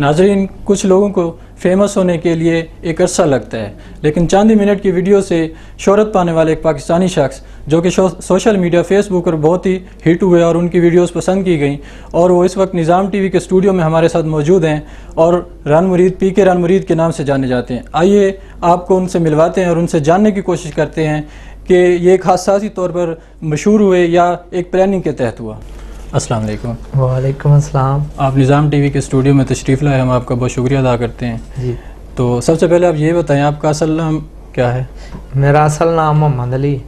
नाजरीन, कुछ लोगों को फेमस होने के लिए एक अरसा लगता है, लेकिन चंद ही मिनट की वीडियो से शोहरत पाने वाले एक पाकिस्तानी शख्स जो कि सोशल मीडिया फेसबुक पर बहुत ही हिट हुए और उनकी वीडियोस पसंद की गई, और वो इस वक्त निज़ाम टीवी के स्टूडियो में हमारे साथ मौजूद हैं और रन मुरीद पीके रन मुरीद के नाम से जाने जाते हैं। आइए आपको उनसे मिलवाते हैं और उनसे जानने की कोशिश करते हैं कि ये एक हादसाती तौर पर मशहूर हुए या एक प्लानिंग के तहत हुआ। अस्सलाम वालेकुम। वालेकुम अस्सलाम। आप निज़ाम टीवी के स्टूडियो में तशरीफ़ लाए, हम आपका बहुत शुक्रिया अदा करते हैं जी। तो सबसे पहले आप ये बताएं, आपका असल नाम क्या है? मेरा असल नाम मोहम्मद अली।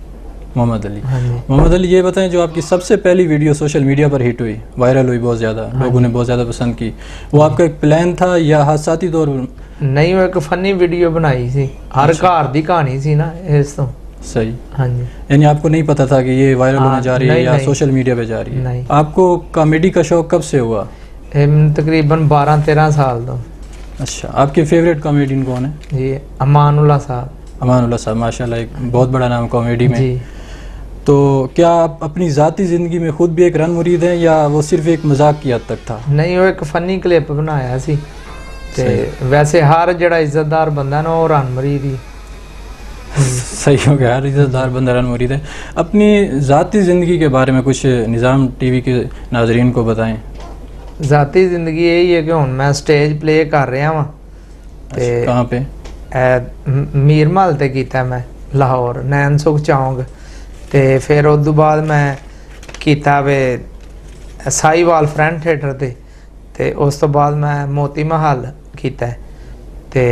मोहम्मद अली। हाँ जी। मोहम्मद अली, ये बताएं जो आपकी सबसे पहली वीडियो सोशल मीडिया पर हिट हुई, वायरल हुई, बहुत ज़्यादा लोगों ने बहुत ज़्यादा पसंद की, वो आपका एक प्लान था या हादसाती तौर पर? नहीं, वो एक फनी वीडियो बनाई सी, हर घर दी कहानी सी ना इस तो। सही। हाँ जी। यानी आपको नहीं पता था कि ये वायरल होने जा रही है या सोशल मीडिया पे जा रही है? नहीं। आपको कॉमेडी का शौक कब से हुआ? तकरीबन 12-13 साल तो। अच्छा, आपके फेवरेट कॉमेडियन कौन है? जी, अमानुल्लाह साहब। अमानुल्लाह साहब, माशाल्लाह एक बहुत बड़ा नाम कॉमेडी में। जी। तो क्या आप अपनी ज़ाती ज़िंदगी में खुद भी एक रन मुरीद हैं या वो सिर्फ एक मजाक की हद तक था? नहीं, वो एक फनी क्लिप बनाया सी ते वैसे हर जड़ा इज्जतदार बंदा ना वो रन मुरीद ही। सही हो गया, हर इज्जतदार बंदा रन मुरीद है। अपनी ज़ाती ज़िंदगी के बारे में कुछ निज़ाम टीवी के नाजरीन को बताएं। ज़ाती ज़िंदगी यही है कि हुण मैं स्टेज प्ले कर रहा वा ते कहाँ पे? मीर महल ते कीता मैं, लाहौर नैन सुख चौंक ते फिर उस तो बाद मैं कीता वे साहिवाल फ्रंट थिएटर ते उस तो बाद मैं मोती महल कीता ते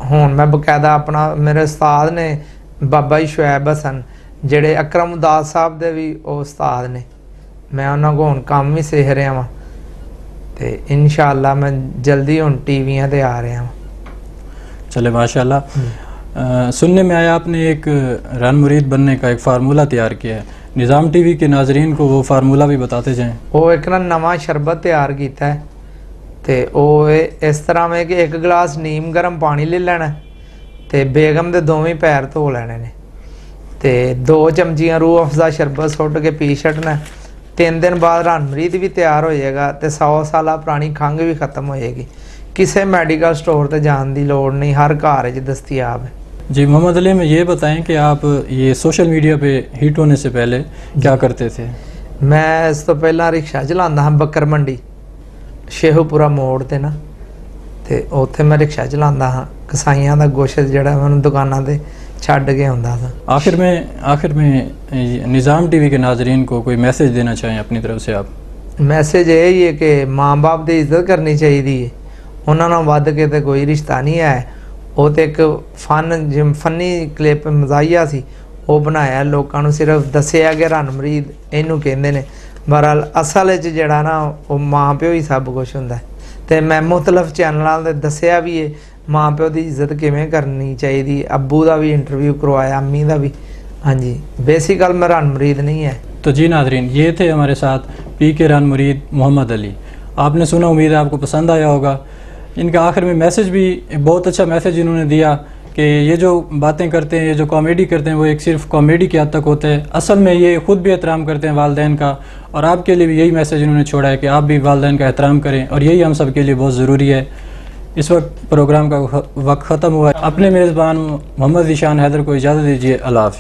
हुण मैं बकायदा अपना मेरे उस्ताद ने बाबा जी शुएब हसन जेड़े अकरम उदास साहब दे भी उस्ताद ने, मैं उन्हां को हुण काम भी सीख रहा वां ते इंशाअल्लाह मैं जल्दी हुण टीवियां ते आ रहा वां। चले माशाल्लाह। सुनने में आया आपने एक रन मुरीद बनने का एक फार्मूला तैयार किया है, निज़ाम टीवी के नाजरीन को वो फार्मूला भी बताते जाएं। वो एक ना नवा शरबत तैयार किया है ते वो इस तरह में कि एक गिलास नीम गर्म पानी ले लेना ते बेगम दे दोवें पैर धो लेने ने ते 2 चमचियां रूह अफजा शरबत सुट के पी छड़ना। 3 दिन बाद रन मुरीद भी तैयार हो जाएगा ते 100 साल पुरानी खंघ भी खत्म हो जाएगी। किसी मेडिकल स्टोर ते जाने की लोड़ नहीं, हर घर च दस्तयाब है। जी। मोहम्मद अली, में ये बताएं कि आप ये सोशल मीडिया पे हिट होने से पहले क्या करते थे? मैं इस तो पहला रिक्शा चलाता हाँ बकर मंडी शेहूपुरा मोड़ ते ना, ते उत्थे मैं रिक्शा चलाता हाँ, कसाइयां दा गोश्त जिहड़ा मैं दुकानां ते छड्ड के आउंदा था। आखिर में निज़ाम टीवी के नाजरीन को कोई मैसेज देना चाहें अपनी तरफ से आप? मैसेज यही है कि माँ बाप की इज्जत करनी चाहिए है, उन्होंने वध के तो कोई रिश्ता नहीं है। वो तो एक फन जिम फनी क्लिप मजाइया सी वो बनाया, लोगों को सिर्फ दसिया कि रन मुरीद इनू कहते हैं, बहरहाल असल जड़ा ना वो माँ प्यो ही सब कुछ होंदा है। तो मैं मुख्तलिफ चैनलों से दसिया भी है माँ प्यो की इज्जत किवें करनी चाहिए, अब्बू का भी इंटरव्यू करवाया, अम्मी का भी। हाँ जी, बेसिक गल मैं रन मुरीद नहीं है। तो जी नाजरीन, ये थे हमारे साथ पीके रन मुरीद मोहम्मद अली। आपने सुना, उम्मीद है आपको पसंद आया होगा। इनका आखिर में मैसेज भी बहुत अच्छा मैसेज इन्होंने दिया कि ये जो बातें करते हैं, ये जो कॉमेडी करते हैं, वो एक सिर्फ कॉमेडी की हद तक होता है, असल में ये ख़ुद भी एहतराम करते हैं वालिदैन का। और आपके लिए भी यही मैसेज इन्होंने छोड़ा है कि आप भी वालिदैन का एहतराम करें, और यही हम सब के लिए बहुत ज़रूरी है। इस वक्त प्रोग्राम का वक्त ख़त्म हुआ है। अपने मेज़बान मोहम्मद ज़ीशान हैदर को इजाज़त दीजिए। अल्लाह हाफ़िज़।